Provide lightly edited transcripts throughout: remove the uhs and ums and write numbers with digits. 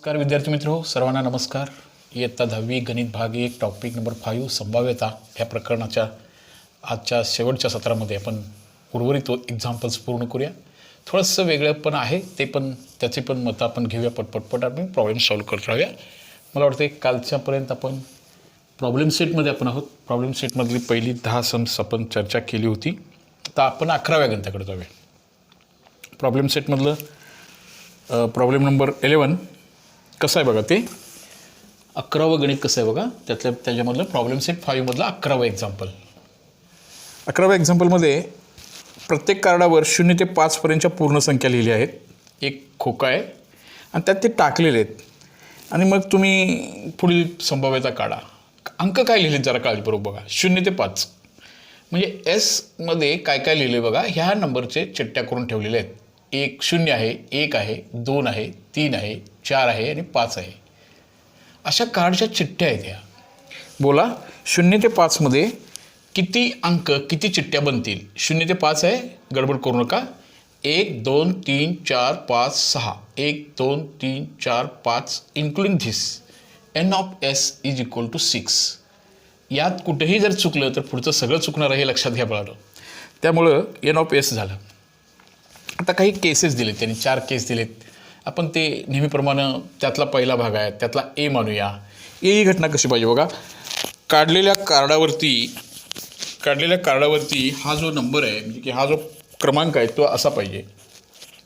नमस्कार विद्यार्थी मित्रो, सर्वांना नमस्कार. इयत्ता 10वी गणित भाग 1 टॉपिक नंबर 5 संभाव्यता ह्या प्रकरणाच्या आजच्या शेवटच्या सत्रामध्ये आपण उर्वरित एक्झाम्पल्स पूर्ण करूया. थोडंसं वेगळं पण आहे ते, पण त्याचे पण मतं आपण घेऊया. पटपट आपण प्रॉब्लेम सॉल्व्ह करत राहूया. मला वाटतं कालच्यापर्यंत आपण प्रॉब्लेम सेटमध्ये आपण आहोत. प्रॉब्लेम सेटमधली पहिली 10 सम्स आपण चर्चा केली होती. आता आपण 11व्या गणिताकडे जाऊया. प्रॉब्लेम सेटमधलं प्रॉब्लेम नंबर 11 कसं आहे बघा. ते 11वं गणित कसं आहे बघा. त्याच्यामधलं प्रॉब्लेम सेट 5 मधलं 11वं एक्झाम्पल. 11व्या एक्झाम्पलमध्ये प्रत्येक कार्डावर 0 ते 5 पर्यंतच्या पूर्ण संख्या लिहिल्या आहेत. एक खोका आहे आणि त्यात ते टाकलेले आहेत. आणि मग तुम्ही पुढील संभाव्यता काढा. अंक काय लिहिलेत जरा काळजीपूर्वक बघा. 0 ते 5 म्हणजे एसमध्ये काय काय लिहिले बघा. ह्या नंबरचे चिठ्ठ्या करून ठेवलेले आहेत. 1 0 आहे, 1 आहे, 2 आहे, 3 आहे, 4 आहे आणि 5 आहे. अशा कार्डच्या चिठ्ठ्या आहेत ह्या. बोला 0 ते 5 मध्ये किती अंक, किती चिठ्ठ्या बनतील. 0 ते 5 आहे, गडबड करू नका. 1 2 3 4 5 6 1 2 3 4 5 including this n of s is equal to 6. यात कुठेही जर चुकलं तर पुढचं सगळं चुकणार आहे हे लक्षात घ्या बघा. त्यामुळं n ऑफ s झालं. आता काही केसेस दिलेत त्यांनी, 4 केस दिलेत. आपण ते नेहमीप्रमाणे त्यातला पहिला भाग आहे त्यातला ए मानूया. ए ही घटना कशी पाहिजे बघा. काढलेल्या कार्डावरती हा जो नंबर आहे म्हणजे की हा जो क्रमांक आहे तो असा पाहिजे.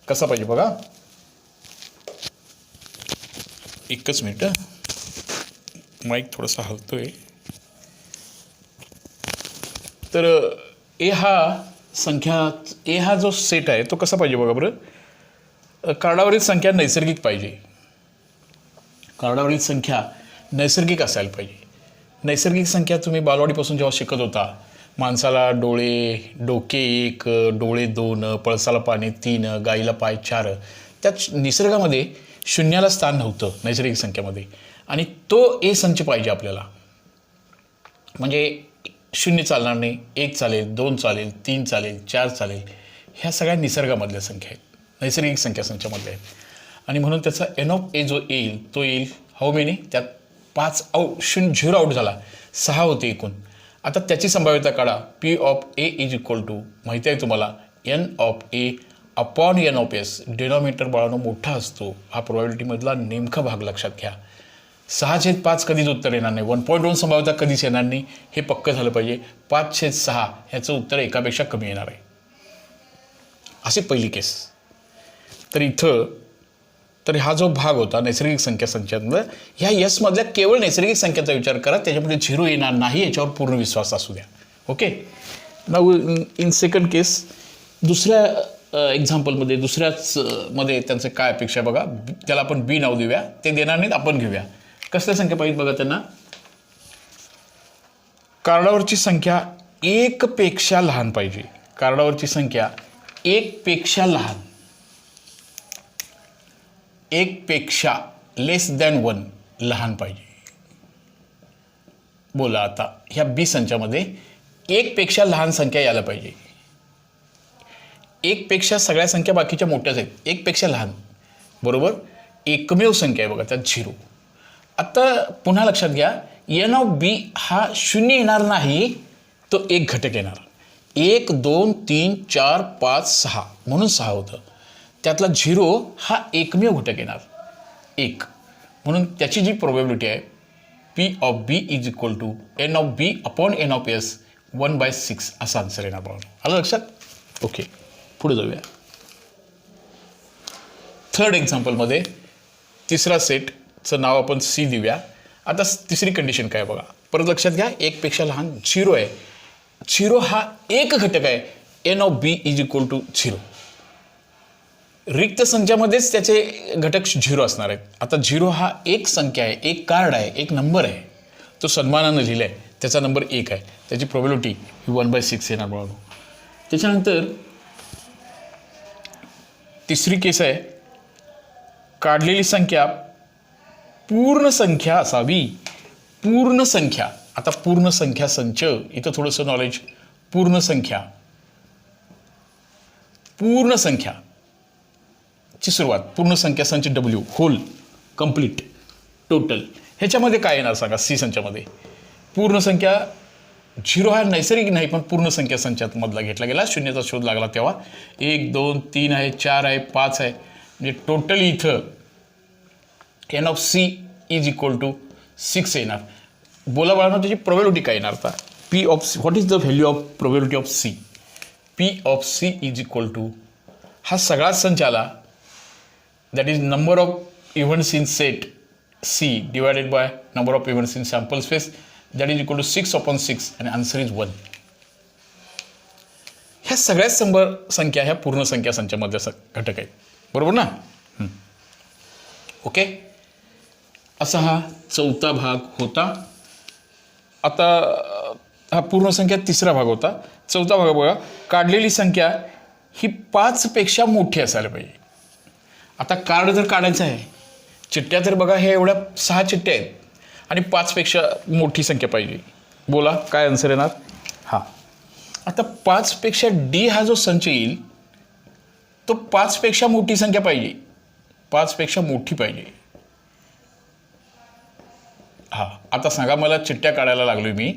कसा पाहिजे बघा. एकच मिनिट, माईक थोडासा हलतोय. तर ए हा जो सेट आहे तो कसा पाहिजे बघा बरं. कार्डावरील संख्या नैसर्गिक पाहिजे. कार्डावरील संख्या नैसर्गिक असायला पाहिजे. नैसर्गिक संख्या तुम्ही बालवाडीपासून जेव्हा शिकत होता, माणसाला डोके 1, डोळे 2, पळसाला पाने 3, गाईला पाय 4, त्यात निसर्गामध्ये शून्याला स्थान नव्हतं नैसर्गिक संख्येमध्ये. आणि तो ए संच पाहिजे आपल्याला. म्हणजे 0 चालणार नाही, 1 चालेल, 2 चालेल, 3 चालेल, 4 चालेल. ह्या सगळ्या निसर्गामधल्या संख्या आहेत, नैसर्गिक संख्या संचामधल्या आहेत. आणि म्हणून त्याचा एन ऑफ ए जो येईल तो येईल हाऊ मेनी. त्यात 5 आऊट, 0 आऊट झाला, 6 होते एकूण. आता त्याची संभाव्यता काढा. P of A is equal to माहिती आहे तुम्हाला N of A upon N of S. Denominator बाळांनो मोठा असतो. हा प्रोबॅबिलिटीमधला नेमका भाग लक्षात घ्या. 6/5 कधीच उत्तर येणार नाही. 1.1 संभाव्यता कधीच येणार नाही. हे पक्कं झालं पाहिजे. 5/6 ह्याचं उत्तर एकापेक्षा कमी येणार आहे. अशी पहिली केस. तर इथं तर हा जो भाग होता नैसर्गिक संख्या संख्यातलं, ह्या यसमधल्या केवळ नैसर्गिक संख्येचा विचार करा. त्याच्यामध्ये 0 येणार नाही याच्यावर पूर्ण विश्वास असू द्या. ओके. नाऊ इन सेकंड केस, दुसऱ्या एक्झाम्पलमध्ये मध्ये त्यांचं काय अपेक्षा बघा. त्याला आपण बी नाव देऊया. ते देणार नाहीत, आपण घेऊया. कसल्या संख्या पाहिजे बघा त्यांना. कार्डावरची संख्या 1 पेक्षा लहान पाहिजे. कार्डावरची संख्या 1 पेक्षा लहान, 1 पेक्षा लेस दॅन 1 लहान पाहिजे. बोला आता ह्या बी संचामध्ये 1 पेक्षा लहान संख्या यायला पाहिजे. 1 पेक्षा सगळ्या संख्या बाकीच्या मोठ्याच आहेत. 1 पेक्षा लहान बरोबर एकमेव संख्या आहे बघा त्यात 0. आता पुन्हा लक्षात घ्या, एन ऑफ बी हा 0 येणार नाही, तो एक घटक येणार. 1 2 3 4 5 6 म्हणून 6 होतं. त्यातला 0 हा एकमेव घटक येणार 1. म्हणून त्याची जी प्रोबॅबिलिटी आहे P of B is equal to N of B upon N of S 1/6 असा आन्सर येणार बघा. आलं लक्षात. ओके, पुढे जाऊया. थर्ड एक्झाम्पलमध्ये तिसरा सेटचं नाव आपण सी देऊया. आता तिसरी कंडिशन काय बघा. परत लक्षात घ्या, 1 पेक्षा लहान 0 आहे. 0 हा एक घटक आहे. N of B is equal to 0. रिक्त संख्यामध्येच त्याचे घटक 0 असणार आहेत. आता 0 हा एक संख्या आहे, एक कार्ड आहे, एक नंबर आहे. तो सन्मानानं लिहिला आहे. त्याचा नंबर 1 आहे. त्याची प्रोबॅबिलिटी ही 1/6 येणार बघा. त्याच्यानंतर तिसरी केस आहे, काढलेली संख्या पूर्ण संख्या असावी. पूर्ण संख्या. आता पूर्ण संख्या संच, इथं थोडंसं नॉलेज. पूर्ण संख्या ची सुरुवात पूर्ण संख्या संच W होल कंप्लीट टोटल. ह्याच्यामध्ये काय येणार सांगा. सी संचामध्ये पूर्ण संख्या 0 हा नैसर्गिक नाही पण पूर्ण संख्या संचात मधला घेतला गेला. शून्याचा शोध लागला तेव्हा 1 2 3 आहे, 4 आहे, 5 आहे. म्हणजे टोटल इथं N of C is equal to 6 येणार. बोला बाळांनो त्याची प्रोबॅबिलिटी काय येणार आता. P of C, what is the value of probability of C. P of C is equal to हा सगळा संच आला, that is number of events in set C divided by number of events in sample space, that is equal to 6/6 आणि answer is 1. ह्या सगळ्याच संख्या ह्या पूर्ण संख्या संचामध्ये घटक आहेत. बरोबर ना. ओके. असा हा चौथा भाग होता. आता हा पूर्ण संख्या तिसरा भाग होता. चौथा भाग बघा. काढलेली संख्या ही 5 पेक्षा मोठी असायला पाहिजे. आता कार्ड जर काढायचं आहे, चिठ्ठ्या तर बघा हे एवढ्या 6 चिठ्ठ्या आहेत आणि 5 पेक्षा मोठी संख्या पाहिजे. बोला काय आन्सर येणार. हां आता 5 पेक्षा डी हा जो संच येईल तो 5 पेक्षा मोठी संख्या पाहिजे. 5 पेक्षा मोठी पाहिजे. हां आता सांगा मला चिठ्ठ्या काढायला लागलोय मी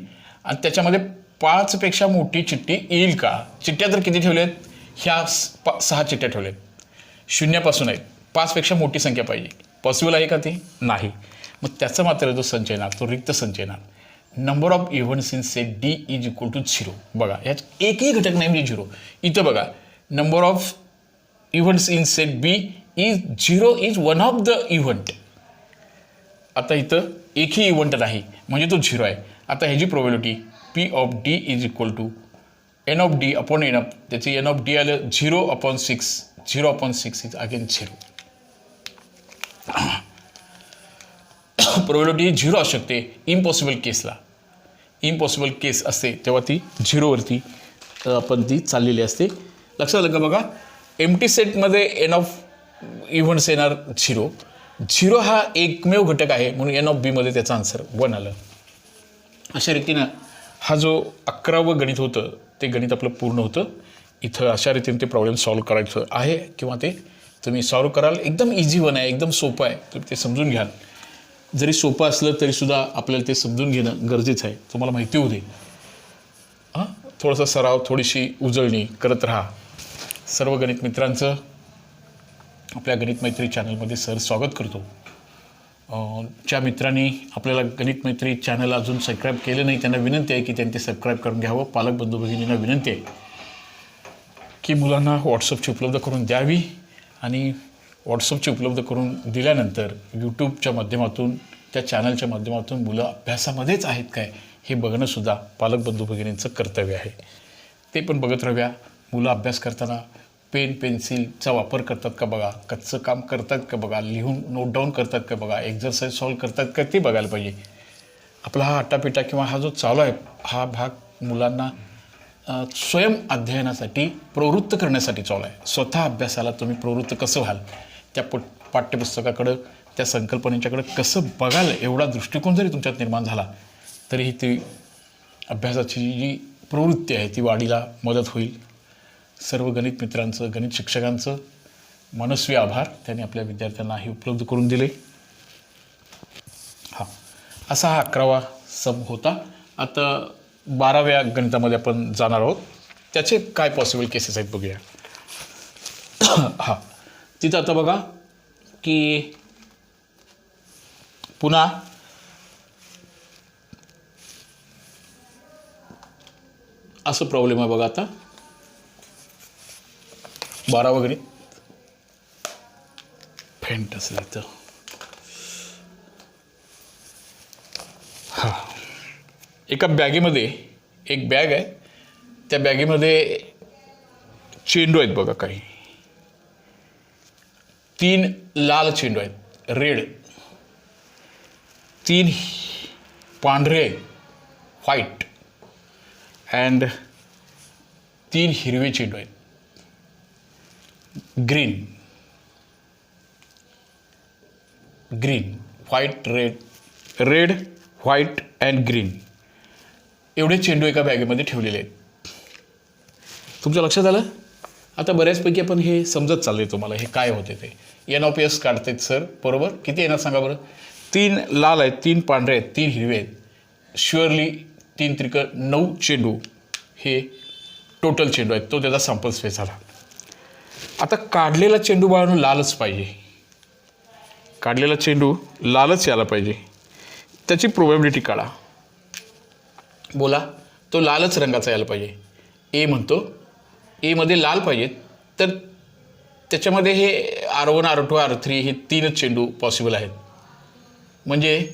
आणि त्याच्यामध्ये 5 पेक्षा मोठी चिठ्ठी येईल का. चिठ्ठ्या तर किती ठेवल्या आहेत. ह्या 6 चिठ्ठ्या ठेवल्या आहेत. शून्यापासून आहेत. 5 पेक्षा मोठी संख्या पाहिजे. पॉसिबल आहे का ते. नाही. मग त्याचा मात्र जो संच येणार तो रिक्त संच येणार. Number of events in set D is equal to 0. बघा यात एकही घटक नाही म्हणजे 0. इथं बघा number of events in set B is 0 is one of the event. आता इथं एकही इव्हेंट नाही म्हणजे तो 0 आहे. आता ह्याची probability P of D is equal to N of D upon N of, त्याची एन ऑफ डी आलं 0/6. 0/6 इज अगेन 0. प्रोबॅबिलिटी 0 असू शकते इम्पॉसिबल केसला. इम्पॉसिबल केस असते तेव्हा ती 0वरती आपण ती चाललेली असते. लक्षात आलं का. बघा एम्प्टी सेटमध्ये एन ऑफ इव्हेंट्स येणार 0. 0 हा एकमेव घटक आहे म्हणून एन ऑफ बीमध्ये त्याचा आन्सर 1 आलं. अशा रीतीनं हा जो 11वं गणित होतं ते गणित आपलं पूर्ण होतं. इथं अशा रीतीने ते प्रॉब्लेम सॉल्व्ह करायचं आहे किंवा ते तुम्ही सॉल्व्ह कराल. एकदम इझी वन आहे, एकदम सोपं आहे. तुम्ही ते समजून घ्याल. जरी सोपं असलं तरीसुद्धा आपल्याला ते समजून घेणं गरजेचं आहे. तुम्हाला माहिती होऊ दे. हां थोडासा सराव, थोडीशी उजळणी करत राहा. सर्व गणित मित्रांचं आपल्या गणित मैत्री चॅनलमध्ये सर स्वागत करतो. ज्या मित्रांनी आपल्याला गणित मैत्री चॅनल अजून सबस्क्राईब केलं नाही त्यांना विनंती आहे की त्यांनी ते सबस्क्राईब करून घ्यावं. पालक बंधू भगिनींना विनंती आहे की मुलांना व्हॉट्सअपची उपलब्ध करून द्यावी आणि व्हॉट्सअपची उपलब्ध करून दिल्यानंतर यूट्यूबच्या माध्यमातून त्या चॅनलच्या माध्यमातून मुलं अभ्यासामध्येच आहेत काय हे बघणंसुद्धा पालक बंधू भगिनींचं कर्तव्य आहे. ते पण बघत राहूया. मुलं अभ्यास करताना पेन पेन्सिलचा वापर करतात का बघा, कच्चं काम करतात का बघा, लिहून नोट डाऊन करतात का बघा, एक्झरसाईज सॉल्व करतात का ते बघायला पाहिजे. आपला हा आटापिटा किंवा हा जो चालू आहे हा भाग मुलांना स्वयं अध्ययनासाठी प्रवृत्त करण्यासाठी चालू आहे. स्वतः अभ्यासाला तुम्ही प्रवृत्त कसं व्हाल, त्या पाठ्यपुस्तकाकडं त्या संकल्पनेच्याकडं कसं बघाल एवढा दृष्टिकोन जरी तुमच्यात निर्माण झाला तरीही ती अभ्यासाची जी प्रवृत्ती आहे ती वाढीला मदत होईल. सर्व गणित मित्रांचं, गणित शिक्षकांचं मनस्वी आभार. त्यांनी आपल्या विद्यार्थ्यांना हे उपलब्ध करून दिले. हां असा हा 11वा सम होता. आता 12व्या गणितामध्ये आपण जाणार आहोत. त्याचे काय पॉसिबल केसेस आहेत बघूया. हां तिथं आता बघा की पुन्हा असं प्रॉब्लेम आहे बघा. आता 12वं गणित फेंट असेल इथं. हां एका बॅगेमध्ये एक बॅग आहे. त्या बॅगेमध्ये चेंडू आहेत बघा. काही 3 लाल चेंडू आहेत रेड, 3 पांढरे व्हाईट अँड 3 हिरवे चेंडू आहेत green. White red white and green एवढे चेंडू एका बॅगेमध्ये ठेवलेले आहेत. तुमच्या लक्षात आलं. आता बऱ्याचपैकी आपण हे समजत चालले तुम्हाला हे काय होते ते. एन ऑफ एस काढतायत सर, बरोबर. किती येणार सांगा बरं. 3 लाल आहेत, 3 पांढरे आहेत, 3 हिरवे आहेत. शुअरली 3 त्रिक 9 चेंडू हे टोटल चेंडू आहेत. तो त्याचा सॅम्पल स्पेस झाला. आता काढलेला चेंडू बाळांनो लालच पाहिजे. काढलेला चेंडू लालच यायला पाहिजे. त्याची प्रोबॅबिलिटी काढा. बोला, तो लालच रंगाचा यायला पाहिजे. ए म्हणतो एमध्ये लाल पाहिजेत, तर त्याच्यामध्ये हे R1 R2 R3 हे 3च चेंडू पॉसिबल आहेत. म्हणजे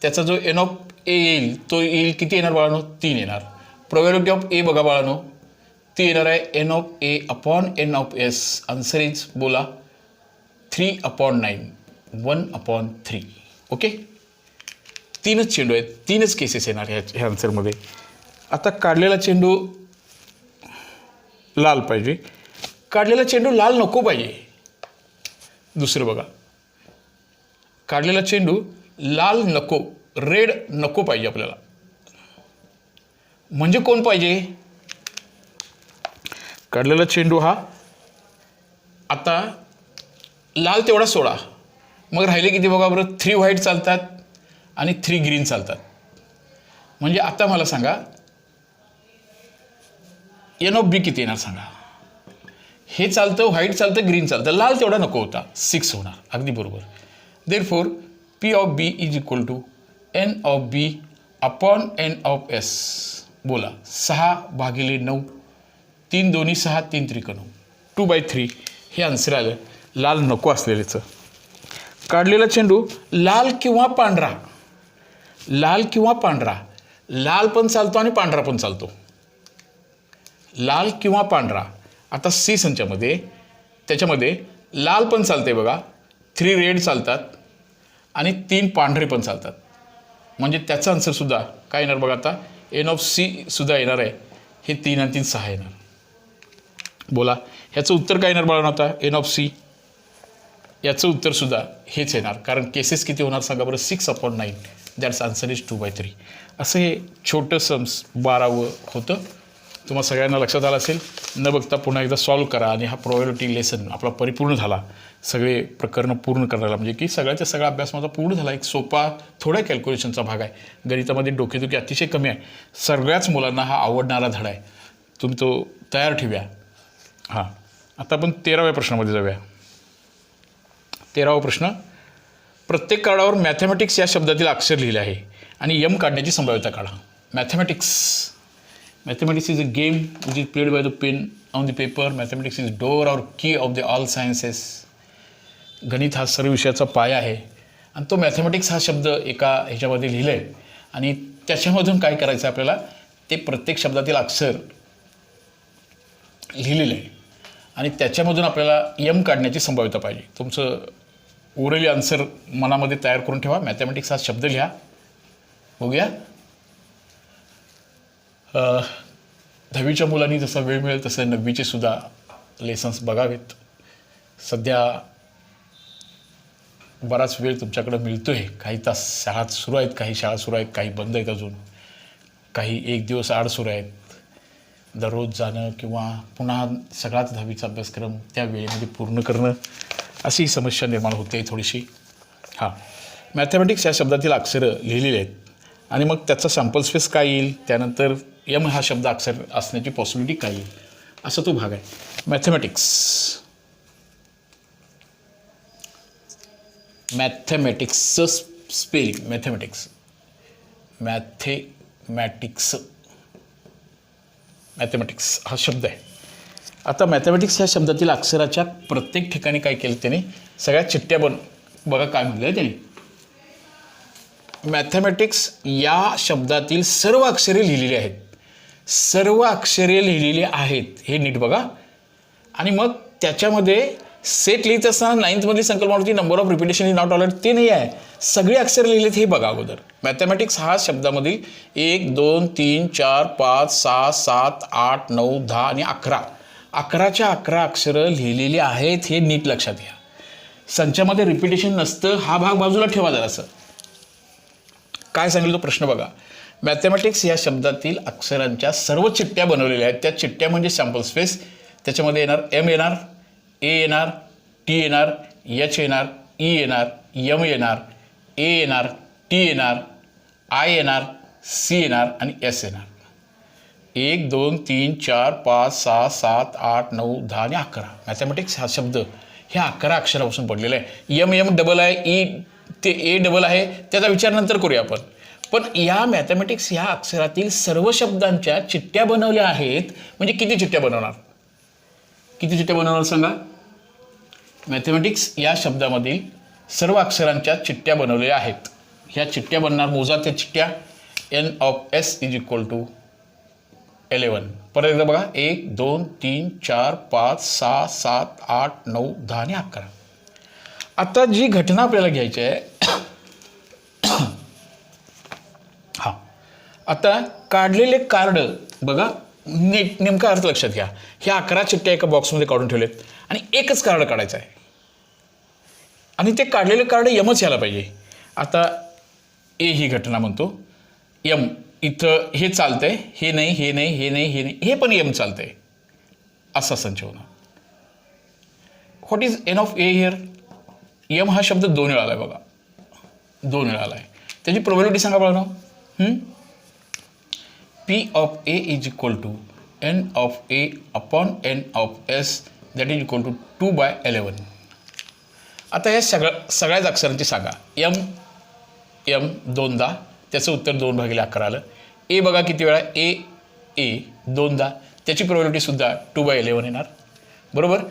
त्याचा जो एन ऑफ ए येईल तो येईल किती येणार बाळांनो. 3 येणार. प्रोबॅबिलिटी ऑफ ए बघा बाळांनो, ती येणार आहे N of A upon N of S. Answer is बोला 3/9, 1/3. ओके, 3च चेंडू आहेत, 3च केसेस येणार ह्या आन्सरमध्ये. आता काढलेला चेंडू लाल पाहिजे. काढलेला चेंडू लाल नको पाहिजे. दुसरं बघा, काढलेला चेंडू लाल नको, रेड नको पाहिजे आपल्याला. म्हणजे कोण पाहिजे. काढलेला चेंडू हा आता लाल तेवढा सोडा, मग राहिले किती बघा बरं. 3 व्हाईट चालतात आणि 3 ग्रीन चालतात. म्हणजे आता मला सांगा एन ऑफ बी किती येणार सांगा. हे चालतं, व्हाईट चालतं, ग्रीन चालतं, लाल तेवढा नको होता, 6 होणार. अगदी बरोबर. Therefore P of B is equal to N of B upon N of S. बोला 6/9, 3 दोन्ही 6, 3 त्रिक 9, 2/3 हे आन्सर आलं लाल नको असलेल्याचं. काढलेला चेंडू लाल किंवा पांढरा, लाल किंवा पांढरा, लाल पण चालतो आणि पांढरा पण चालतो. लाल किंवा पांढरा. आता सी संचामध्ये त्याच्यामध्ये लाल पण चालते बघा, 3 रेड चालतात आणि 3 पांढरे पण चालतात. म्हणजे त्याचा आन्सरसुद्धा काय येणार बघा. आता एन ऑफ सी सुद्धा येणार आहे. हे 3 आणि 3 6 येणार. बोला ह्याचं उत्तर काय येणार बाळांनो. आता एन ऑफ सी याचं उत्तरसुद्धा हेच येणार. कारण केसेस किती होणार सांगा बरं. 6/9. That's answer is 2/3. असं हे छोटं सम्स 12वं होतं. तुम्हाला सगळ्यांना लक्षात आलं असेल. न बघता पुन्हा एकदा सॉल्व करा आणि हा प्रोबॅबिलिटी लेसन आपला परिपूर्ण झाला. सगळे प्रकरणं पूर्ण करायला, म्हणजे की सगळ्याचा सगळा अभ्यास माझा पूर्ण झाला. एक सोपा थोड्या कॅल्क्युलेशनचा भाग आहे. गणितामध्ये डोकेदुखी अतिशय कमी आहे. सगळ्याच मुलांना हा आवडणारा धडा आहे. तुम्ही तो तयार ठेवूया. हां, आता आपण 13व्या प्रश्नामध्ये जाऊया. 13वा प्रश्न. प्रत्येक कार्डावर मॅथमॅटिक्स या शब्दातील अक्षर लिहिले आहे आणि यम काढण्याची संभाव्यता काढा. Mathematics is a game which is played by the pen on the paper. Mathematics is door or key of the all sciences. गणित हा सर्व विषयाचा पाया आहे आणि तो मॅथमॅटिक्स हा शब्द एका ह्याच्यामध्ये लिहिलं आहे आणि त्याच्यामधून काय करायचं आपल्याला, ते प्रत्येक शब्दातील अक्षर लिहिलेलं आहे आणि त्याच्यामधून आपल्याला यम काढण्याची संभाव्यता पाहिजे. तुमचं ओरली आन्सर मनामध्ये तयार करून ठेवा. मॅथमॅटिक्स हा शब्द लिहा. बघूया 10वीच्या मुलांनी जसा वेळ मिळेल तसं 9वीचे सुद्धा लेसन्स बघावेत. सध्या बराच वेळ तुमच्याकडे मिळतो आहे. काही तास शाळा सुरू आहेत, काही शाळा सुरू आहेत, काही बंद आहेत अजून, काही 1 दिवस आड सुरू आहेत. दररोज जाणं किंवा पुन्हा सगळाच 10वीचा अभ्यासक्रम त्या वेळेमध्ये पूर्ण करणं अशी समस्या निर्माण होते थोडीशी. हां, मॅथमॅटिक्स या शब्दातील अक्षरं लिहिलेली आहेत आणि मग त्याचा सॅम्पल स्पेस काय येईल, त्यानंतर यम हा शब्द अक्षर असण्याची पॉसिबिलिटी काय येईल, असा तो भाग आहे. मॅथमॅटिक्सचं स्पेलिंग. मॅथमॅटिक्स हा शब्द आहे. आता मॅथमॅटिक्स ह्या शब्दातील अक्षराच्या प्रत्येक ठिकाणी काय केलं त्याने, सगळ्या चिठ्ठ्या बघा काय म्हटलं आहे त्याने. मॅथमॅटिक्स या शब्दातील सर्व अक्षरे लिहिलेली आहेत. सर्व अक्षरे लिहिलेली आहेत हे नीट बघा. आणि मग त्याच्यामध्ये सेट लिहित असताना 9thमधली संकल्पना होती number of repetition is not already, ते नाही आहे. सगळे अक्षर लिहिलेत हे बघा अगोदर. मॅथमॅटिक्स हा शब्दामधील 1 2 3 4 5 6 7 8 9 10 आणि 11 11च्या 11 अक्षरं लिहिलेली आहेत हे नीट लक्षात घ्या. संचामध्ये रिपिटेशन नसतं हा भाग बाजूला ठेवा जरासं. काय सांगितलं तो प्रश्न बघा. मॅथमॅटिक्स या शब्दातील अक्षरांच्या सर्व चिठ्ठ्या बनवलेल्या आहेत. त्या चिठ्ठ्या म्हणजे सॅम्पल स्पेस. त्याच्यामध्ये येणार एम येणार, ए येणार, टी येणार, एच येणार, ई येणार, एम येणार, ए येणार, टी येणार, आय येणार, सी येणार आणि एस येणार. 1 2 3 4 5 6 7 8 9 10 आणि 11. मॅथमॅटिक्स हा शब्द ह्या 11 अक्षरापासून पडलेला आहे. एम एम डबल आहे, ई ते ए डबल आहे, त्याचा विचार नंतर करूया आपण. पण या मॅथमॅटिक्स ह्या अक्षरातील सर्व शब्दांच्या चिठ्ठ्या बनवल्या आहेत. म्हणजे किती चिठ्ठ्या बनवणार? किती चिठ्ठ्या बनवणार सांगा? मॅथमॅटिक्स या शब्दामधील सर्व अक्षरांच्या चिठ्ठ्या बनवलेल्या आहेत. ह्या चिठ्ठ्या बनणार, मोजा त्या चिठ्ठ्या. N of S is equal to 11. परत एकदा बघा, 1 2 3 4 5 6 7 8 9 10 आणि 11. आता जी घटना आपल्याला घ्यायची आहे, हां, आता काढलेले कार्ड बघा, नेमका अर्थ लक्षात घ्या. ह्या 11 चिठ्ठ्या एका बॉक्समध्ये काढून ठेवलेत आणि एकच कार्ड काढायचं आहे आणि ते काढलेले कार्ड यमच यायला पाहिजे. आता ए ही घटना म्हणतो, यम इथं हे चालतंय, हे नाही, हे नाही, हे नाही, हे नाही, हे पण यम चालतंय, असा संच होणार. What is N of A here? यम हा शब्द 2 वेळा आला आहे बघा, 2 वेळा आला आहे. त्याची प्रोबॅबिलिटी सांगा बघा. P of A is equal to N of A upon N of S that is equal to 2/11. आता या सगळ्याच अक्षरांची सांगा. एम एम 2दा, त्याचं उत्तर 2/11 आलं. ए बघा किती वेळा, ए ए 2दा, त्याची प्रोबॅबिलिटीसुद्धा 2/11 येणार, बरोबर.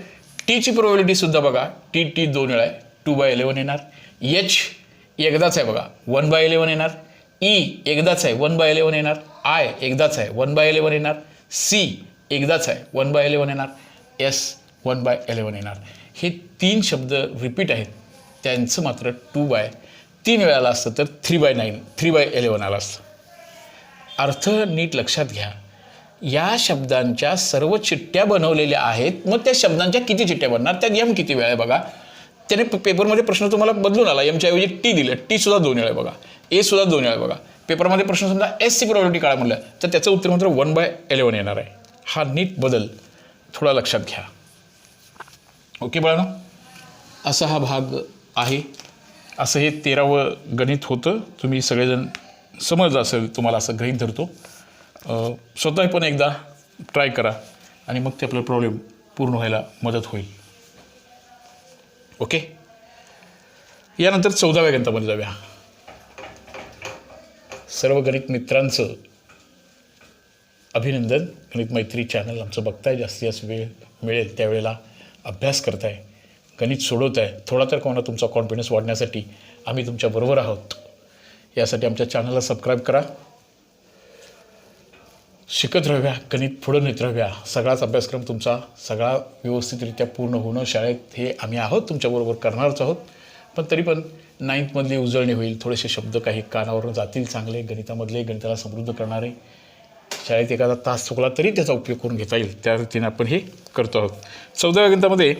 टीची प्रोबॅबिलिटीसुद्धा बघा, टी टी 2 वेळा आहे, 2/11 येणार. एच एकदाच आहे बघा, 1/11 येणार. ई एकदाच आहे, 1/11 येणार. आय एकदाच आहे, 1/11 येणार. सी एकदाच आहे, 1/11 येणार. एस 1/11 येणार. हे 3 शब्द रिपीट आहेत, त्यांचं मात्र 2/3 वेळा आलं असतं तर 3/9 3/11 आलं असतं. अर्थ नीट लक्षात घ्या. या शब्दांच्या सर्व चिठ्ठ्या बनवलेल्या आहेत. मग त्या शब्दांच्या किती चिठ्ठ्या बनणार? त्यात यम किती वेळा आहे बघा. त्याने पेपरमध्ये प्रश्न तुम्हाला बदलून आला, यमच्या ऐवजी टी दिलं, टीसुद्धा 2 वेळा आहे बघा, ए सुद्धा 2 वेळा आहे बघा. पेपरमध्ये प्रश्न समजा एसची प्रोबॅबिलिटी काढा म्हटलं तर त्याचं उत्तर मात्र 1/11 येणार आहे. हा नीट बदल थोडा लक्षात घ्या. ओके बाळांनो, असा हा भाग आहे. असं हे 13वं गणित होतं. तुम्ही सगळेजण समजलं असेल, तुम्हाला असं गृहीत धरतो. स्वतः पण एकदा ट्राय करा आणि मग ते आपलं प्रॉब्लेम पूर्ण व्हायला मदत होईल. ओके, यानंतर 14व्या गणितामध्ये जाऊया. सर्व गणित मित्रांचं अभिनंदन. गणित मैत्री चॅनल आमचं बघताय, जास्तीत जास्त वेळ मिळेल त्यावेळेला अभ्यास करताय, गणित सोडवत आहे. थोडा तर कोणा तुमचा कॉन्फिडन्स वाढण्यासाठी आम्ही तुमच्याबरोबर आहोत. यासाठी आमच्या चॅनलला सबस्क्राईब करा. शिकत राहूया, गणित पुढं नेत राहूया. सगळाच अभ्यासक्रम तुमचा सगळा व्यवस्थितरित्या पूर्ण होणं शाळेत हे आम्ही आहोत, तुमच्याबरोबर करणारच आहोत. पण तरी पण 9thमधली उजळणी होईल. थोडेसे शब्द काही कानावरून जातील चांगले, गणितामधले, गणिताला समृद्ध करणारे. शाळेत एखादा तास चुकला तरी त्याचा उपयोग करून घेता येईल, त्या रीतीने आपण हे करतो आहोत. 14व्या गणितामध्ये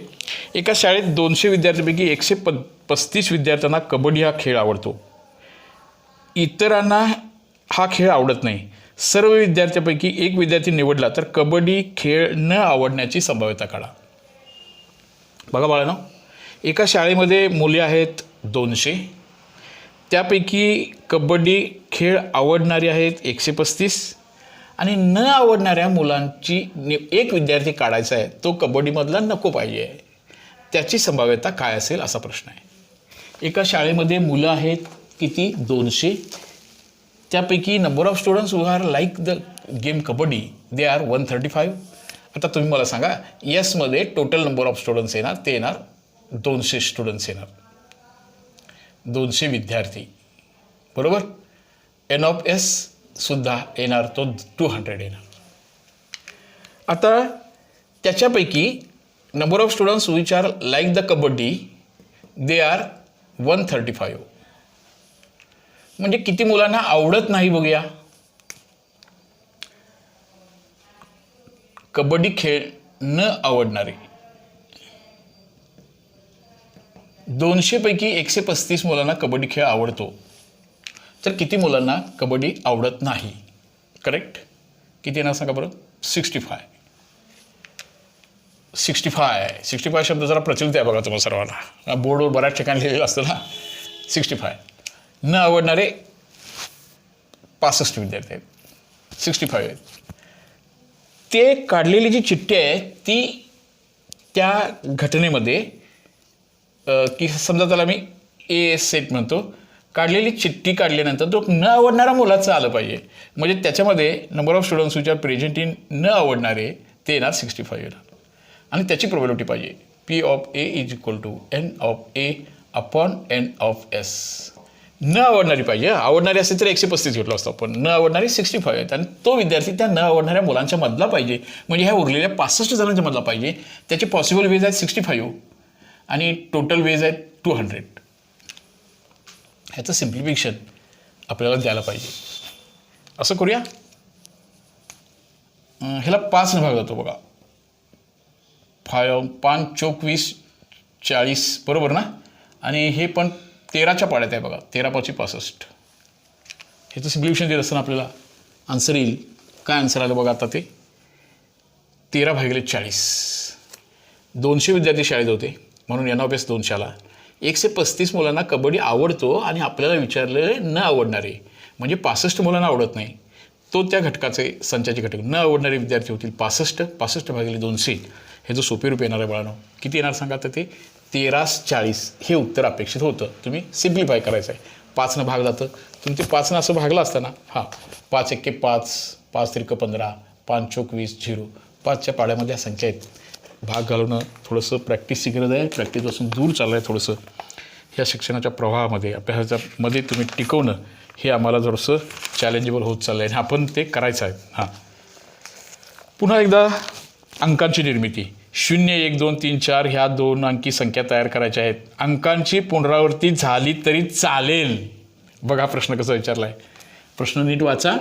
एका शाळेत 200 विद्यार्थ्यांपैकी 135 विद्यार्थ्यांना कबड्डी हा खेळ आवडतो. इतरांना हा खेळ आवडत नाही. सर्व विद्यार्थ्यांपैकी एक विद्यार्थी निवडला तर कबड्डी खेळ न आवडण्याची संभाव्यता काढा. बघा बाळांनो, एका शाळेमध्ये मुले आहेत 200, त्यापैकी कबड्डी खेळ आवडणारे आहेत 135 आणि न आवडणाऱ्या मुलांची एक विद्यार्थी काढायचा आहे, तो कबड्डीमधला नको पाहिजे आहे. त्याची संभाव्यता काय असेल असा प्रश्न आहे. एका शाळेमध्ये मुलं आहेत किती? 200. त्यापैकी number of students who are like the game kabaddi they are 135. आता तुम्ही मला सांगा, यसमध्ये टोटल नंबर ऑफ स्टुडंट्स येणार, ते येणार 200 स्टुडंट्स येणार, 200 विद्यार्थी, बरोबर. एन ऑफ एस सुद्धा येणार, तो 200 येणार. आता त्याच्यापैकी number of students which are like the kabaddi they are 135. म्हणजे किती मुलांना आवडत नाही बघूया. कबड्डी खेळ न आवडणारे 200 पैकी 135 मुलांना कबड्डी खेळ आवडतो, तर किती मुलांना कबड्डी आवडत नाही? करेक्ट. किती येणार सांगा बरं? 65. 65 शब्द जरा प्रचलित आहे बघा तुम्हाला सर्वांना, बोर्डवर बऱ्याच ठिकाणी लिहिलेलं असतं ना. 65 न आवडणारे 65 विद्यार्थी आहेत, 65 आहेत. ते काढलेली जी चिठ्ठी आहे ती त्या घटनेमध्ये की समजा त्याला मी ए सेट म्हणतो, काढलेली चिठ्ठी काढल्यानंतर तो न आवडणाऱ्या मुलाचं आलं पाहिजे. म्हणजे त्याच्यामध्ये number of students which are present in न आवडणारे ते येणार 65 येणार. आणि त्याची प्रोबॅबिलिटी पाहिजे P of A is equal to N of A upon N of S. न आवडणारी पाहिजे, आवडणारी असेल तर 135 घेतलं असतं आपण, न आवडणारी 65 आहेत. आणि तो विद्यार्थी त्या न आवडणाऱ्या मुलांच्या मधला पाहिजे, म्हणजे ह्या उरलेल्या 65 जणांच्या मधला पाहिजे. त्याचे पॉसिबल वेज आहेत 65 आणि टोटल वेज आहेत 200. ह्याचं सिम्प्लिफिकेशन आपल्याला द्यायला पाहिजे. असं करूया, ह्याला 5 भाग जातो बघा. 5 चौक 20 40 बरोबर ना. आणि हे पण 13च्या पाड्यात आहे बघा, 13 5 65. ह्याचं सिम्प्लिफिकेशन देत असताना आपल्याला आन्सर येईल. काय आन्सर आलं बघा आता ते 13/40. 200 विद्यार्थी शाळेत होते म्हणून NOS 200 आला. 135 मुलांना कबड्डी आवडतो आणि आपल्याला विचारलं न आवडणारे, म्हणजे 65 मुलांना आवडत नाही. तो त्या घटकाचे संचाचे घटक न आवडणारे विद्यार्थी होतील 65/200. हे जो सोपे रूप येणार आहे बाळांनो, किती येणार सांगा तर ते 13/40. हे उत्तर अपेक्षित होतं. तुम्ही सिम्प्लिफाय करायचं आहे. 5 भाग जातं, तुम्ही ते 5 असं भागलं असताना 5 1 5 5 3 15 5 चौक 20 0. 5च्या पाड्यामध्ये संख्या आहेत. भाग घालवणं थोडंसं प्रॅक्टिसची गरज आहे. प्रॅक्टिसपासून दूर चाललं आहे थोडंसं. ह्या शिक्षणाच्या प्रवाहामध्ये अभ्यासाच्यामध्ये तुम्ही टिकवणं हे आम्हाला थोडंसं चॅलेंजेबल होत चाललं आहे आणि आपण ते करायचं आहे. पुन्हा एकदा अंकांची निर्मिती. 0 1 2 3 4 ह्या 2 अंकी संख्या तयार करायच्या आहेत. अंकांची पुनरावृत्ती झाली तरी चालेल. बघा प्रश्न कसा विचारला आहे, प्रश्न नीट वाचा.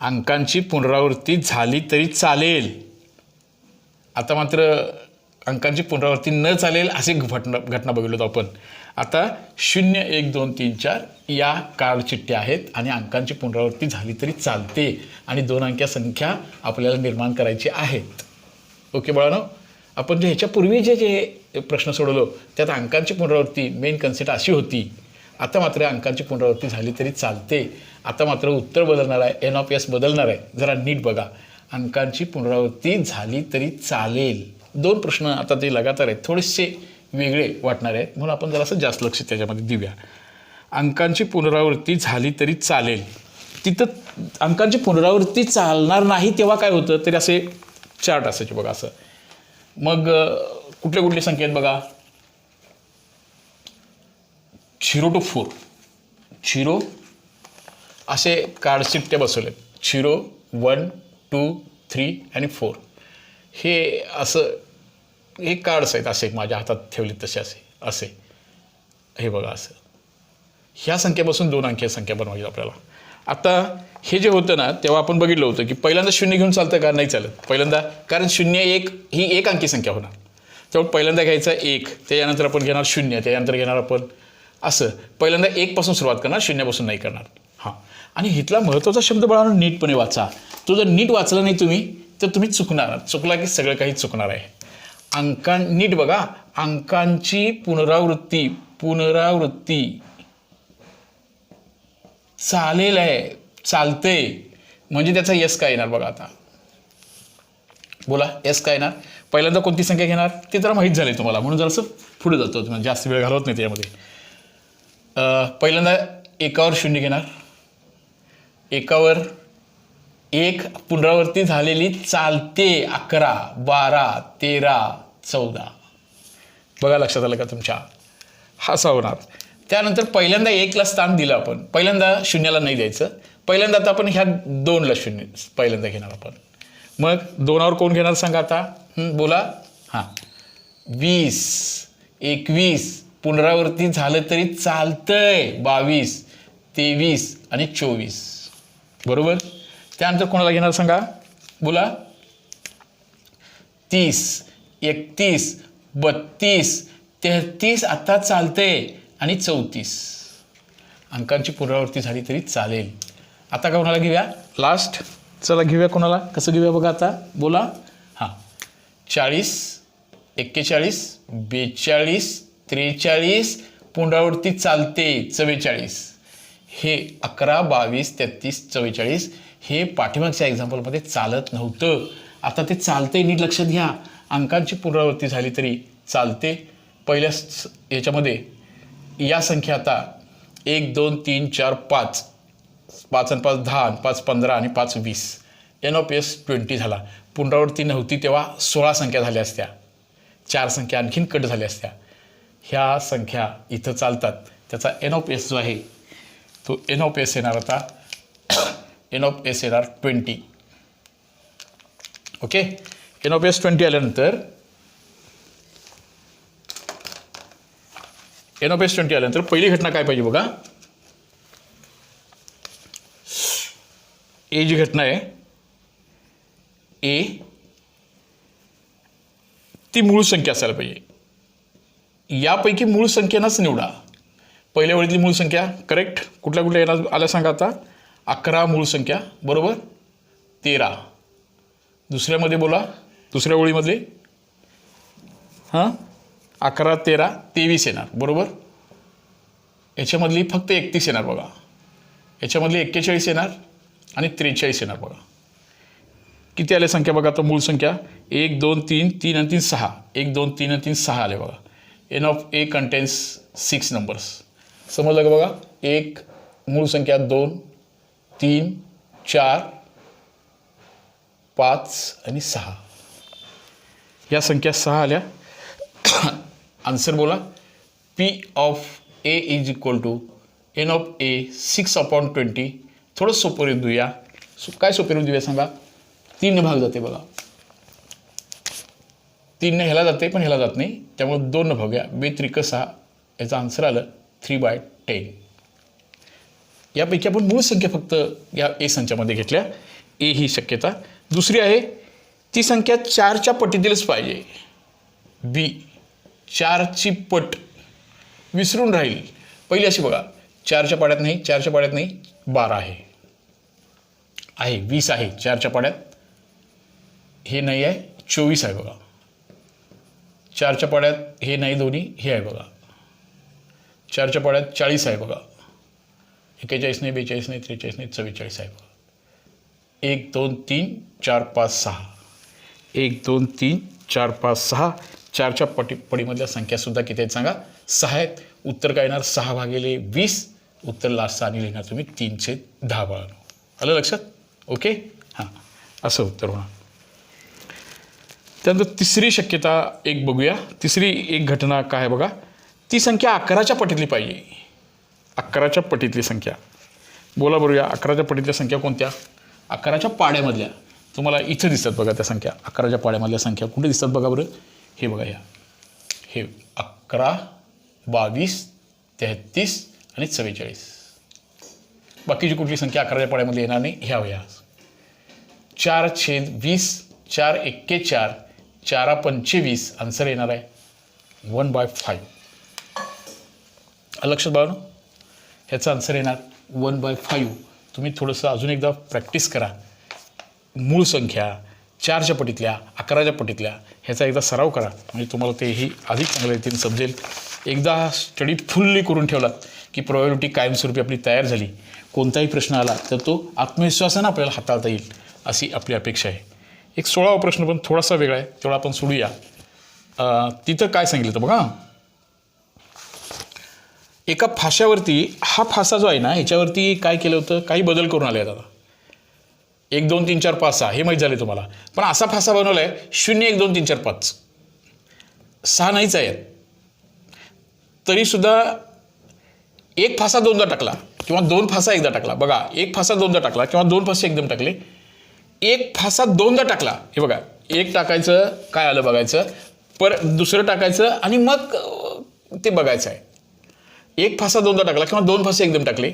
अंकांची पुनरावृत्ती झाली तरी चालेल. आता मात्र अंकांची पुनरावृत्ती न चालेल अशी घटना बघितलो आपण. आता 0 1 2 3 4 या कार्ड चिठ्ठ्या आहेत आणि अंकांची पुनरावृत्ती झाली तरी चालते आणि 2 अंकी संख्या आपल्याला निर्माण करायची आहेत. ओके बाळांनो, आपण जे ह्याच्यापूर्वी जे प्रश्न सोडवलो त्यात अंकांची पुनरावृत्ती मेन कन्सेप्ट अशी होती. आता मात्र अंकांची पुनरावृत्ती झाली तरी चालते. आता मात्र उत्तर बदलणार आहे, NOS बदलणार आहे. जरा नीट बघा, अंकांची पुनरावृत्ती झाली तरी चालेल. 2 प्रश्न आता ते लगातार आहेत, थोडेसे वेगळे वाटणार आहेत म्हणून आपण जरासं जास्त लक्ष त्याच्यामध्ये देऊया. अंकांची पुनरावृत्ती झाली तरी चालेल. तिथं अंकांची पुनरावृत्ती चालणार नाही तेव्हा काय होतं तरी असे चार्ट असायचे बघा असं. मग कुठले संख्या आहेत बघा, 0 to 4 0 असे कार्ड चिठ्ठ्या बसवलेत. 0 1 2 3 आणि 4 हे असं हे कार्ड्स आहेत. असे माझ्या हातात ठेवले तसे असे हे बघा असं. ह्या संख्येपासून 2 अंकी संख्या बनवायची आपल्याला. आता हे जे होतं ना तेव्हा आपण बघितलं होतं की पहिल्यांदा 0 घेऊन चालतं का, नाही चालत पहिल्यांदा, कारण 0 1 ही 1 अंकी संख्या होणार. त्यामुळे पहिल्यांदा घ्यायचा 1, त्याच्यानंतर आपण घेणार 0, त्याच्यानंतर घेणार आपण असं. पहिल्यांदा 1 पासून सुरुवात करणार, 0 पासून नाही करणार. आणि इथला महत्त्वाचा शब्द बाळांनो नीटपणे वाचा. तो जर नीट वाचला नाही तुम्ही तर तुम्ही चुकणार. चुकला की सगळं काही चुकणार आहे. नीट बघा, अंकांची पुनरावृत्ती चालेल आहे, चालते, म्हणजे त्याचा यस काय येणार बघा. आता बोला यस काय येणार. पहिल्यांदा कोणती संख्या घेणार ते जरा माहीत झाले तुम्हाला म्हणून जरासं पुढे जातो, म्हणजे जास्त वेळ घालवत नाही त्याच्यामध्ये. पहिल्यांदा 1वर 0 घेणार. 1वर 1 पुनरावृत्ती झालेली चालते 11 12 13 14. बघा लक्षात आलं का तुमच्या, हा असा होणार. त्यानंतर पहिल्यांदा 1ला स्थान दिलं आपण, पहिल्यांदा 0ला नाही द्यायचं. पहिल्यांदा आता आपण ह्या 2ला 0 पहिल्यांदा घेणार आपण. मग 2वर कोण घेणार सांगा आता, बोला. 20 21 पुनरावृत्ती झालं तरी चालतंय 22 23 आणि 24 बरोबर. त्यानंतर कोणाला घेणार सांगा, बोला. 30 31 32 33 आता चालतंय आणि 34 अंकांची पुनरावृत्ती झाली तरी चालेल. आता कोणाला घेऊया लास्ट, चला घेऊया कोणाला, कसं घेऊया बघा आता, बोला. 40, 41, 42, 43, पुनरावृत्ती चालते 44. हे 11, 22, 33, 44 हे पाठीमागच्या एक्झाम्पलमध्ये चालत नव्हतं. आता ते चालते, नीट लक्षात घ्या. अंकांची पुनरावृत्ती झाली तरी चालते. पहिल्या याच्यामध्ये या संख्या आता 1, 2, 3, 4, 5, 5 आणि 5 10, 5 15 आणि 5 20. NOPS 20 झाला. पुनरावृत्ती नव्हती तेव्हा 16 संख्या झाल्या असत्या. 4 संख्या आणखीन कट झाल्या असत्या. ह्या संख्या इथं चालतात. त्याचा NOPS जो आहे तो NOPS येणार आता NOPS येणार 20. ओके. NOPS 20 आल्यानंतर NOPS 20 आल्यानंतर पहिली घटना काय पाहिजे बघा. ए जी घटना आहे ए ती मूळ संख्या असायला पाहिजे. यापैकी मूळ संख्येनंच निवडा. पहिल्या ओळीतली मूळ संख्या करेक्ट. कुठल्या कुठल्या येणार आल्या सांगा आता. 11 मूळ संख्या बरोबर. 13 दुसऱ्यामध्ये बोला. दुसऱ्या ओळीमधले 11, 13, 23 येणार बरोबर. याच्यामधली फक्त 31 येणार बघा. याच्यामधली 41 येणार आणि 43 येणार बघा. किती आल्या संख्या बघा. आता मूळ संख्या 1, 2, 3, 3 आणि 3 6. 1, 2, 3 आणि 3 6 आले बघा. N of A contains 6 numbers. समजलं का बघा. एक मूळ संख्या 2, 3, 4, 5 आणि 6. या संख्या 6 आल्या. आन्सर बोला. P of A is equal to N of A 6/20. थोडं सोपं रूप देऊया. काय सोपं रूप देऊया सांगा. 3 भाग जाते बघा. 3 ह्याला जाते पण ह्याला जात नाही. त्यामुळे 2 भागूया. 2 त्रिक 6. याचं आन्सर आलं 3/10. यापैकी आपण मूळ संख्या फक्त या ए संचामध्ये घेतल्या. ए ही शक्यता. दुसरी आहे ती संख्या 4च्या पटीतीलच पाहिजे. बी 4ची पट विसरून राहील. पहिली अशी बघा. 4च्या पाड्यात नाही. 4च्या पाड्यात नाही. 12 आहे. 20 आहे 4च्या पाड्यात. हे नाही आहे. 24 आहे बघा. 4च्या पाड्यात हे नाही. दोन्ही हे आहे बघा. 4च्या पाड्यात 40 आहे बघा. 41 नाही. 42 नाही. 43 नाही. 44 आहे बघा. 1, 2, 3, 4, 5, 6. 1, 2, 3, 4, 5, 6. 4च्या पडीमधल्या संख्यासुद्धा किती आहेत सांगा. 6 आहेत. उत्तर काय येणार 6/20. उत्तर लास्टचा आणि लिहिणार तुम्ही 3/10 बाळांनो. आलं लक्षात. ओके. हां असं उत्तर होणार. त्यानंतर तिसरी शक्यता एक बघूया. तिसरी एक घटना काय आहे बघा. ती संख्या 11च्या पटीतली पाहिजे. 11च्या पटीतली संख्या बोला बघूया. 11च्या पटीतल्या संख्या कोणत्या. 11च्या पाड्यामधल्या तुम्हाला इथं दिसतात बघा त्या संख्या. 11च्या पाड्यामधल्या संख्या कुठे दिसतात बघा बरं. हे बघा ह्या. हे 11, 22, 33 आणि 44. बाकीची कुठली संख्या 11च्या पाड्यामध्ये येणार नाही. ह्या वया 4/20. 4 एक्के 4. 4 25. आन्सर येणार आहे 1/5. लक्षात बाळांनो. ह्याचा आन्सर येणार 1/5. तुम्ही थोडंसं अजून एकदा प्रॅक्टिस करा. मूळ संख्या 4च्या पटीतल्या 11च्या पटीतल्या ह्याचा एकदा सराव करा. म्हणजे तुम्हाला तेही अधिक चांगल्या रीतीने समजेल. एकदा स्टडी फुल्ली करून ठेवलात की प्रोबॅबिलिटी कायमस्वरूपी आपली तयार झाली. कोणताही प्रश्न आला तर तो आत्मविश्वासानं आपल्याला हाताळता येईल अशी आपली अपेक्षा आहे. एक 16वा प्रश्न पण थोडासा वेगळा आहे. तेवढा आपण सोडूया. तिथं काय सांगितलं तर बघा. एका फाशावरती हा फासा जो आहे ना ह्याच्यावरती काय केलं होतं. काही बदल करून आले आता. 1, 2, 3, 4, 5, 6 हे माहीत झाले तुम्हाला. पण असा फासा बनवला आहे 0, 1, 2, 3, 4, 5. 6 नाहीच आहे. तरीसुद्धा एक फासा 2दा टाकला किंवा 2 फासा एकदा टाकला. बघा 1 फासा 2दा टाकला किंवा 2 फासे एकदम टाकले. 1 फासा 2दा टाकला. हे बघा 1 टाकायचं काय आलं बघायचं. दुसरं टाकायचं आणि मग ते बघायचं आहे. 1 फासा 2दा टाकला किंवा 2 फासे एकदम टाकले.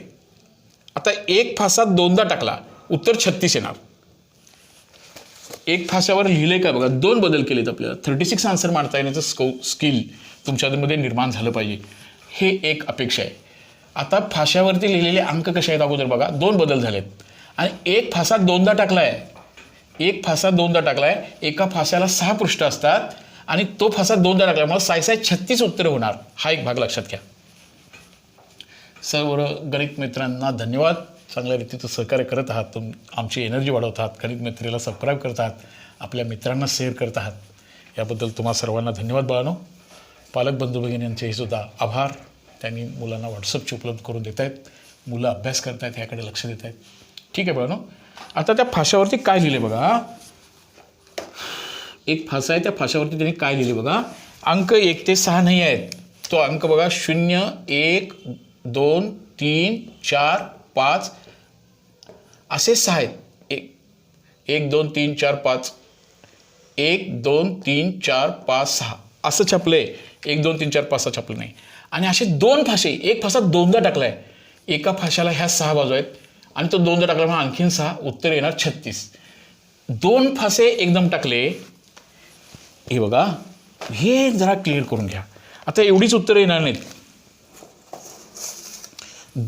आता 1 फासा 2दा टाकला. उत्तर 36 येणार. 1 फाशावर लिहिलंय का बघा. 2 बदल केलेत आपल्याला. 36 आन्सर मांडता येण्याचं स्किल तुमच्यामध्ये निर्माण झालं पाहिजे. हे एक अपेक्षा आहे. आता फाशावरती लिहिलेले अंक कसे आहेत अगोदर बघा. 2 बदल झालेत आणि 1 फासा 2दा टाकला आहे. एक फासा दोनदा टाकला आहे, एका फास्याला 6 पृष्ठ असतात आणि तो फासा दोनदा टाकल्यामुळे 6×6 = 36 उत्तरं होणार. हा एक भाग लक्षात घ्या. सर्व गणित मित्रांना धन्यवाद. चांगल्या रीतीचं सहकार्य करत आहात, आमची एनर्जी वाढवत आहात, गणित मित्रीला सबस्क्राईब करत आहात, आपल्या मित्रांना शेअर करत आहात. याबद्दल तुम्हा सर्वांना धन्यवाद बाळांनो. पालक बंधू भगिनींचेही सुद्धा आभार. त्यांनी मुलांना व्हॉट्सअपची उपलब्ध करून देत आहेत, मुलं अभ्यास करत आहेत, ह्याकडे लक्ष देत आहेत. ठीक आहे बाळांनो. आता त्या फाशावरती काय लिहिले बघा. एक फासा आहे, त्या फाशावरती त्यांनी काय लिहिले बघा. अंक 1 ते 6 नाही आहेत. तो अंक बघा 0, 1, 2, 3, 4, 5 असे 6 आहेत. 1, 2, 3, 4, 5 1, 2, 3, 4, 5, 6 असं छापलंय. 1, 2, 3, 4, 5 असं छापलं नाही. आणि असे 2 फासे, एक फासा दोनदा टाकलाय. एका फाशाला ह्या 6 बाजू आहेत आणि तो दोनदा टाकल्यामुळे आणखीन 6, उत्तर येणार 36. 2 फासे एकदम टाकले. हे बघा, हे जरा क्लिअर करून घ्या. आता एवढीच उत्तर येणार नाहीत.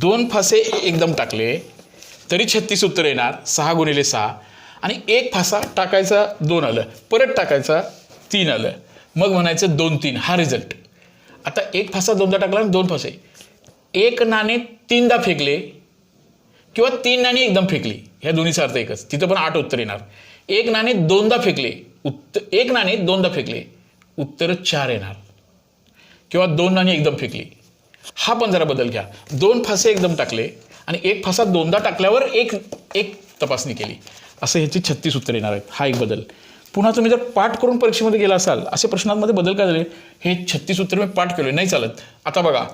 2 फासे एकदम टाकले तरी 36 उत्तर येणार. 6 × 6 आणि एक फासा टाकायचा 2 आलं, परत टाकायचा 3 आलं, मग म्हणायचं 2, 3 हा रिझल्ट. आता एक फासा दोनदा टाकला आणि 2 फासे. एक नाणे 3दा फेकले किंवा 3 नाणी एकदम फेकली, ह्या दोन्हीचा अर्थ एकच. तिथं पण 8 उत्तर येणार. एक नाणे दोनदा फेकले, एक नाणे दोनदा फेकले, उत्तर 4 येणार. किंवा 2 नाणी एकदम फेकली, हा पण जरा बदल घ्या. 2 फासे एकदम टाकले आणि एक फासा दोनदा टाकल्यावर एक तपासणी केली, असं ह्याची 36 उत्तर येणार आहेत. हा एक बदल. पुन्हा तुम्ही जर पाठ करून परीक्षेमध्ये गेला असाल, असे प्रश्नांमध्ये बदल काय झाले, हे 36 उत्तर मी पाठ केले नाही चालत. आता बघा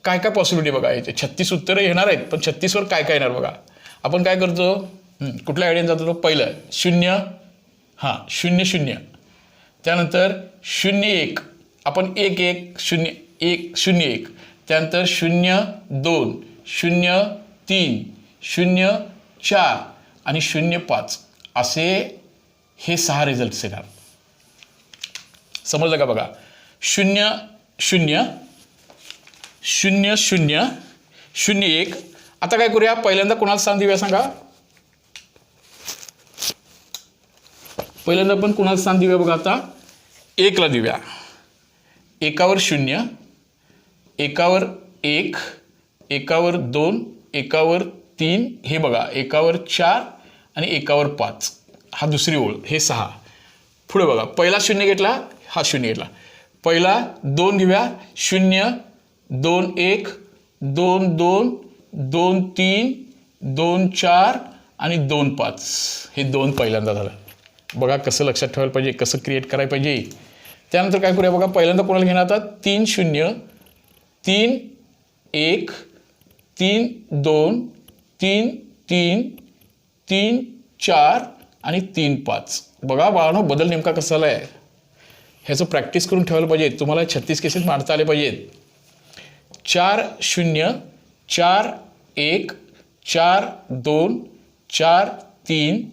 काय काय पॉसिबिलिटी बघा. याचे 36 उत्तरं येणार आहेत, पण 36वर काय काय येणार बघा. आपण काय करतो, कुठल्या आयडियाने जातो. पहिलं 0, हां 0, 0. त्यानंतर 0, 1. आपण 1, 1, 0, 1, 0, 1. त्यानंतर 0, 2, 0, 3, 0, 4 आणि 0, 5 असे हे 6 रिझल्ट्स येणार. समजलं का बघा. 0, 0, 0, 0, 0, 1. आता काय करूया, पहिल्यांदा कोणाला स्थान देऊया सांगा. पहिल्यांदा आपण कोणाला स्थान देऊया बघा. आता 1ला देऊया. 1वर 0, 1वर 1, 1वर 2, 1वर 3. हे बघा 1वर 4 आणि 1वर 5. हा दुसरी ओळ, हे 6. पुढे बघा, पहिला 0 घेतला, हा 0 घेतला. पहिला 2 घेऊया. 0, 2, 1, 2, 2, 2, 3, 2, 4 आणि 2, 5. हे 2 पहिल्यांदा झालं. बघा कसं लक्षात ठेवायला पाहिजे, कसं क्रिएट करायला पाहिजे. त्यानंतर काय करूया बघा, पहिल्यांदा कोणाला घेणार आता 3, 0, 3, 1, 3, 2, 3, 3, 3, 4 आणि 3, 5. बघा बाळांनो, बदल नेमका कसा आला आहे, ह्याचं प्रॅक्टिस करून ठेवायला पाहिजे. तुम्हाला 36 केसेस मांडता आले पाहिजेत. 4, 0, 4, 1, 4, 2, 4, 3,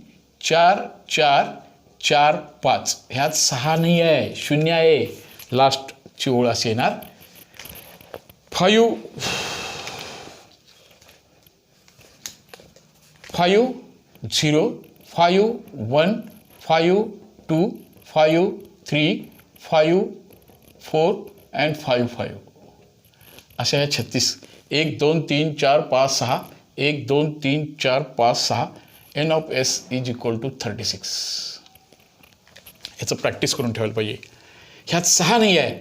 4, 4, 4, 5. ह्यात 6 नाही आहे, 0 आहे. लास्टची ओळ अशी येणार. 5, 5, 0, 5, 1, 5, 2, 5, 3, 5, 4 and 5, 5. अशा ह्या 36. 1, 2, 3, 4, 5, 6. 1, 2, 3, 4, 5, 6. N of S is equal to 36. ह्याचं प्रॅक्टिस करून ठेवायला पाहिजे. ह्यात 6 नाही आहे,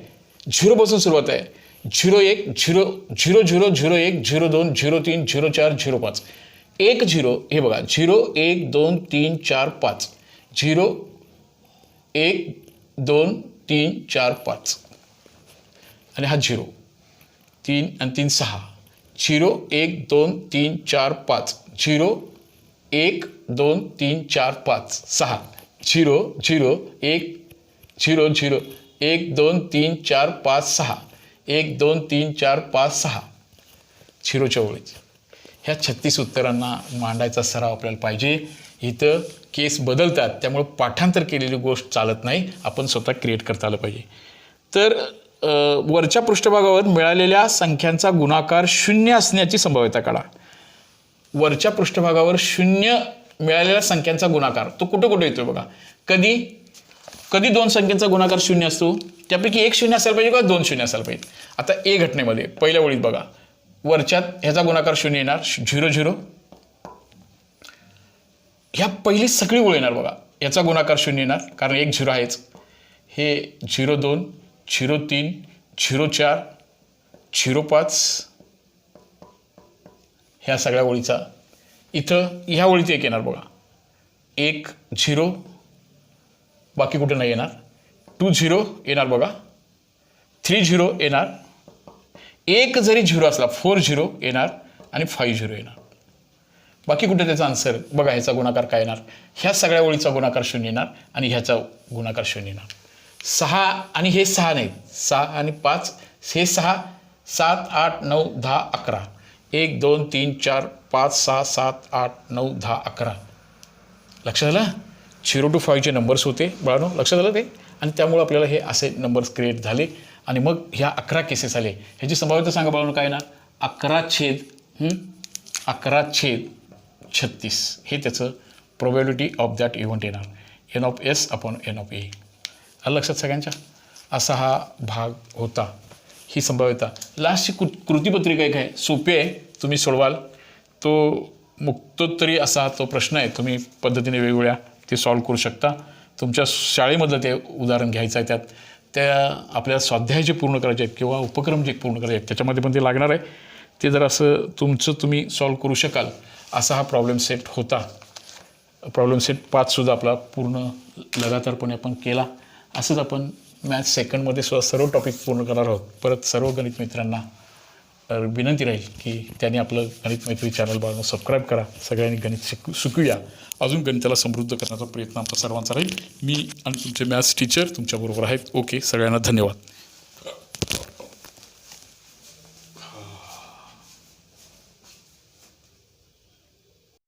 0 पासून सुरुवात आहे. 0, 1, 0, 0, 0, 0, 1, 0, 2, 0, 3, 0, 4, 0, 5. 1, 0. हे बघा 0, 1, 2, 3, 4, 5. 0, 1, 2, 3, 4, 5. आणि हा 0, 3 आणि 3, 6. 0, 1, 2, 3, 4, 5. 0, 1, 2, 3, 4, 5, 6. 0, 0, 1, 0, 0, 1, 2, 3, 4, 5, 6. 1, 2, 3, 4, 5, 6. 0च्या ओळीत ह्या 36 उत्तरांना मांडायचा सराव आपल्याला पाहिजे. इथं केस बदलतात, त्यामुळे पाठांतर केलेली गोष्ट चालत नाही, आपण स्वतः क्रिएट करता आलं पाहिजे. तर वरच्या पृष्ठभागावर मिळालेल्या संख्यांचा गुणाकार 0 असण्याची संभाव्यता काढा. वरच्या पृष्ठभागावर 0 मिळालेल्या संख्यांचा गुणाकार तो कुठे कुठे येतोय बघा. कधी कधी दोन संख्यांचा गुणाकार शून्य असतो, त्यापैकी एक शून्य असायला पाहिजे किंवा दोन शून्य असायला पाहिजे. आता ए घटनेमध्ये पहिल्या ओळीत बघा, वरच्यात ह्याचा गुणाकार शून्य येणार, 0 0. ह्या पहिली सगळी ओळ येणार बघा, याचा गुणाकार शून्य येणार कारण एक 0 आहेच. हे 0 2 0 3 0 4 0 5 ह्या सगळ्या ओळीचा इथं ह्या ओळीत एक येणार बघा, 1 0, बाकी कुठे नाही येणार. 2 0 येणार बघा, 3 0 येणार, एक जरी 0 असला 4 0 येणार आणि 5 0 येणार. बाकी कुठे त्याचा आन्सर बघा, ह्याचा गुणाकार काय येणार, ह्या सगळ्या ओळीचा गुणाकार शून्य येणार आणि ह्याचा गुणाकार शून्य येणार. 6 आणि हे 6 नाहीत, 6 आणि 5 हे 6, 7 8 9 10 11, 1 2 3 4 5 6 7 8 9 10 11. लक्षात झालं. 0 to 5 चे नंबर्स होते बाळांनो, लक्षात झालं ते. आणि त्यामुळे आपल्याला हे असे नंबर्स क्रिएट झाले आणि मग ह्या 11 केसेस आले. ह्याची संभाव्यता सांगा बाळांनो काय येणार, 11/36 हे त्याचं प्रोबॅबिलिटी ऑफ दॅट इव्हेंट येणार, n/s/n/a. आलं लक्षात सगळ्यांच्या. असा हा भाग होता, ही संभाव्यता. लास्टची कृतीपत्रिका एक आहे, सोपी आहे, तुम्ही सोडवाल. तो मुक्तोत्तरी असा तो प्रश्न आहे, तुम्ही पद्धतीने वेगवेगळ्या ते सॉल्व करू शकता. तुमच्या शाळेमधलं ते उदाहरण घ्यायचं आहे, त्या आपल्या स्वाध्याय जे पूर्ण करायचे आहेत किंवा उपक्रम जे पूर्ण करायचे आहेत त्याच्यामध्ये पण ते लागणार आहे. ते जर असं तुम्ही सॉल्व करू शकाल असा हा प्रॉब्लेम सेट होता. प्रॉब्लेम सेट 5सुद्धा आपला पूर्ण लगातारपणे आपण केला. असंच आपण मॅथ्स सेकंडमध्ये सुद्धा सर्व टॉपिक पूर्ण करणार आहोत. परत सर्व गणित मित्रांना विनंती राहील की त्यांनी आपलं गणित मैत्री चॅनल बघून सबस्क्राईब करा. सगळ्यांनी गणित शिकूया. अजून गणिताला समृद्ध करण्याचा प्रयत्न आमचा सर्वांचा राहील. मी आणि तुमचे मॅथ्स टीचर तुमच्याबरोबर आहेत. ओके, सगळ्यांना धन्यवाद.